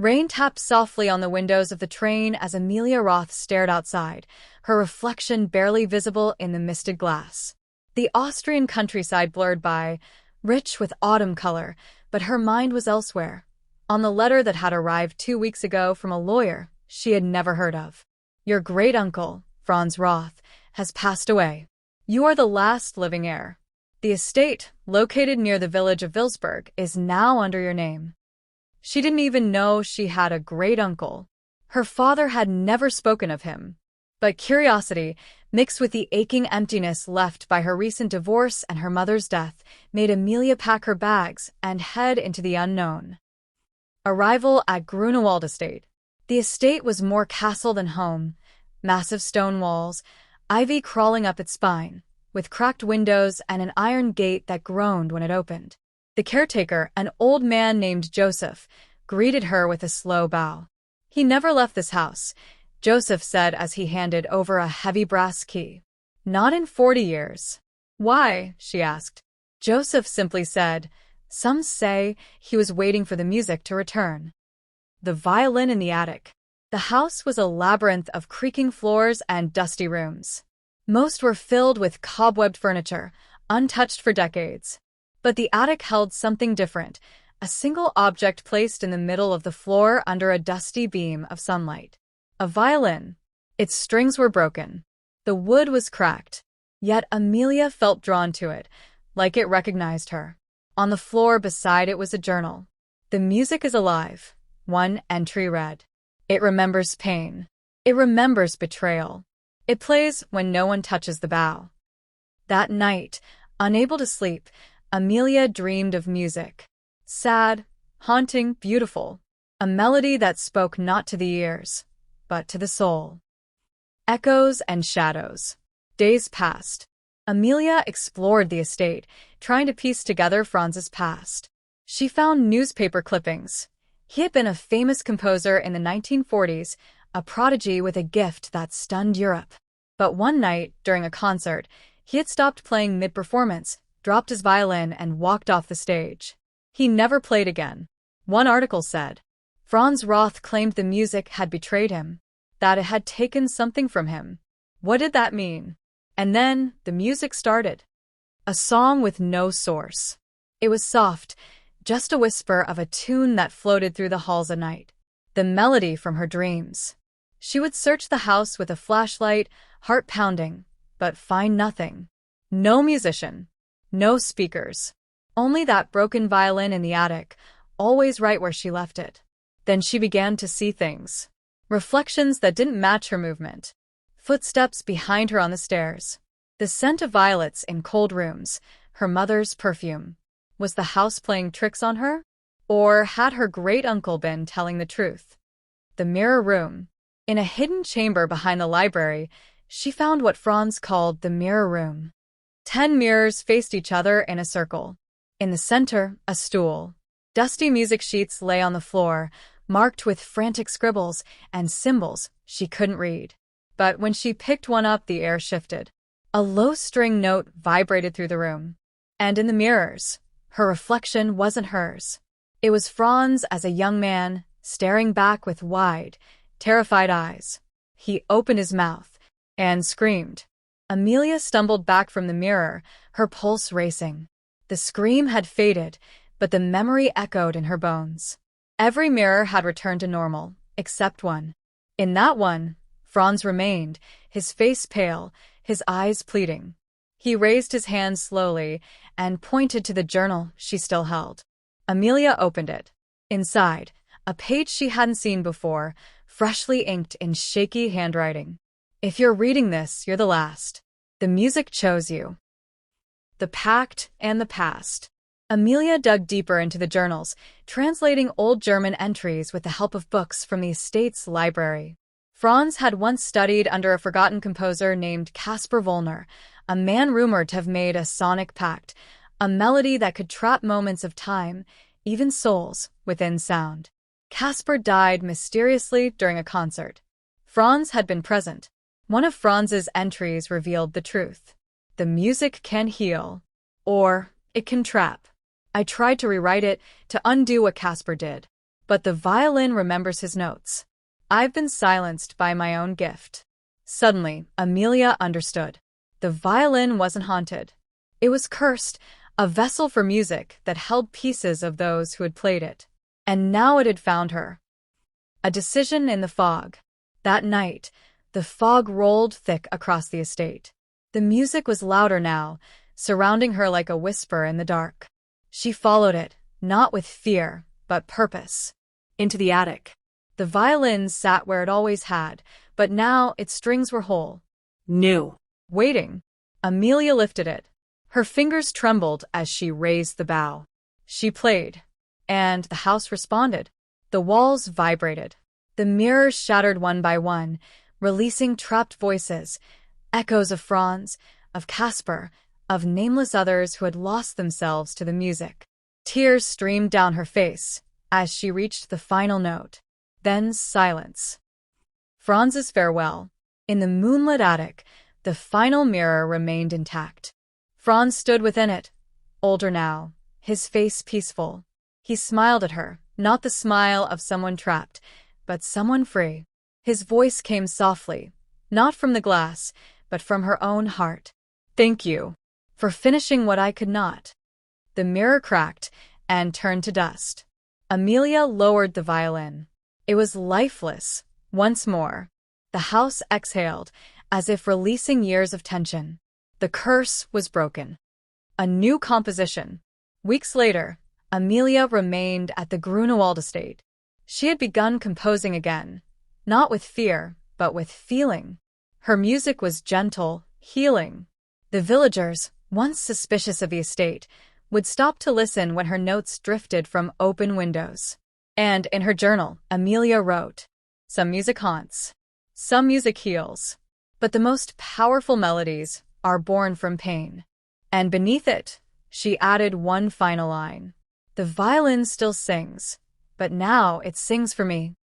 Rain tapped softly on the windows of the train as Amelia Roth stared outside, her reflection barely visible in the misted glass. The Austrian countryside blurred by, rich with autumn color, but her mind was elsewhere, on the letter that had arrived 2 weeks ago from a lawyer she had never heard of. Your great-uncle, Franz Roth, has passed away. You are the last living heir. The estate, located near the village of Vilsburg, is now under your name. She didn't even know she had a great-uncle. Her father had never spoken of him. But curiosity, mixed with the aching emptiness left by her recent divorce and her mother's death, made Amelia pack her bags and head into the unknown. Arrival at Grunewald Estate. The estate was more castle than home. Massive stone walls, ivy crawling up its spine, with cracked windows and an iron gate that groaned when it opened. The caretaker, an old man named Joseph, greeted her with a slow bow. He never left this house, Joseph said as he handed over a heavy brass key. Not in 40 years. Why? She asked. Joseph simply said, some say he was waiting for the music to return. The violin in the attic. The house was a labyrinth of creaking floors and dusty rooms. Most were filled with cobwebbed furniture, untouched for decades. But the attic held something different, a single object placed in the middle of the floor under a dusty beam of sunlight. A violin. Its strings were broken. The wood was cracked. Yet Amelia felt drawn to it, like it recognized her. On the floor beside it was a journal. The music is alive, one entry read. It remembers pain. It remembers betrayal. It plays when no one touches the bow. That night, unable to sleep, Amelia dreamed of music. Sad, haunting, beautiful. A melody that spoke not to the ears, but to the soul. Echoes and shadows. Days passed. Amelia explored the estate, trying to piece together Franz's past. She found newspaper clippings. He had been a famous composer in the 1940s, a prodigy with a gift that stunned Europe. But one night, during a concert, he had stopped playing mid-performance, dropped his violin, and walked off the stage. He never played again. One article said, Franz Roth claimed the music had betrayed him, that it had taken something from him. What did that mean? And then, the music started. A song with no source. It was soft, just a whisper of a tune that floated through the halls at night. The melody from her dreams. She would search the house with a flashlight, heart pounding, but find nothing. No musician. No speakers. Only that broken violin in the attic, always right where she left it. Then she began to see things. Reflections that didn't match her movement. Footsteps behind her on the stairs. The scent of violets in cold rooms, her mother's perfume. Was the house playing tricks on her? Or had her great-uncle been telling the truth? The mirror room. In a hidden chamber behind the library, she found what Franz called the mirror room. 10 mirrors faced each other in a circle. In the center, a stool. Dusty music sheets lay on the floor, marked with frantic scribbles and symbols she couldn't read. But when she picked one up, the air shifted. A low string note vibrated through the room. And in the mirrors, her reflection wasn't hers. It was Franz as a young man, staring back with wide, terrified eyes. He opened his mouth and screamed. Amelia stumbled back from the mirror, her pulse racing. The scream had faded, but the memory echoed in her bones. Every mirror had returned to normal, except one. In that one, Franz remained, his face pale, his eyes pleading. He raised his hand slowly and pointed to the journal she still held. Amelia opened it. Inside, a page she hadn't seen before, freshly inked in shaky handwriting. If you're reading this, you're the last. The music chose you. The Pact and the Past. Amelia dug deeper into the journals, translating old German entries with the help of books from the estate's library. Franz had once studied under a forgotten composer named Caspar Wollner, a man rumored to have made a sonic pact, a melody that could trap moments of time, even souls, within sound. Caspar died mysteriously during a concert. Franz had been present. One of Franz's entries revealed the truth. The music can heal, or it can trap. I tried to rewrite it, to undo what Caspar did, but the violin remembers his notes. I've been silenced by my own gift. Suddenly, Amelia understood. The violin wasn't haunted. It was cursed, a vessel for music that held pieces of those who had played it. And now it had found her. A decision in the fog. That night, the fog rolled thick across the estate. The music was louder now, surrounding her like a whisper in the dark. She followed it, not with fear, but purpose. Into the attic. The violin sat where it always had, but now its strings were whole. New. Waiting. Amelia lifted it. Her fingers trembled as she raised the bow. She played, and the house responded. The walls vibrated. The mirrors shattered one by one, releasing trapped voices, echoes of Franz, of Casper, of nameless others who had lost themselves to the music. Tears streamed down her face as she reached the final note. Then silence. Franz's farewell. In the moonlit attic, the final mirror remained intact. Franz stood within it, older now, his face peaceful. He smiled at her, not the smile of someone trapped, but someone free. His voice came softly, not from the glass, but from her own heart. Thank you for finishing what I could not. The mirror cracked and turned to dust. Amelia lowered the violin. It was lifeless, once more. The house exhaled, as if releasing years of tension. The curse was broken. A new composition. Weeks later, Amelia remained at the Grunewald estate. She had begun composing again, not with fear, but with feeling. Her music was gentle, healing. The villagers, once suspicious of the estate, would stop to listen when her notes drifted from open windows. And in her journal, Amelia wrote, "Some music haunts, some music heals, but the most powerful melodies are born from pain." And beneath it, she added one final line. "The violin still sings, but now it sings for me."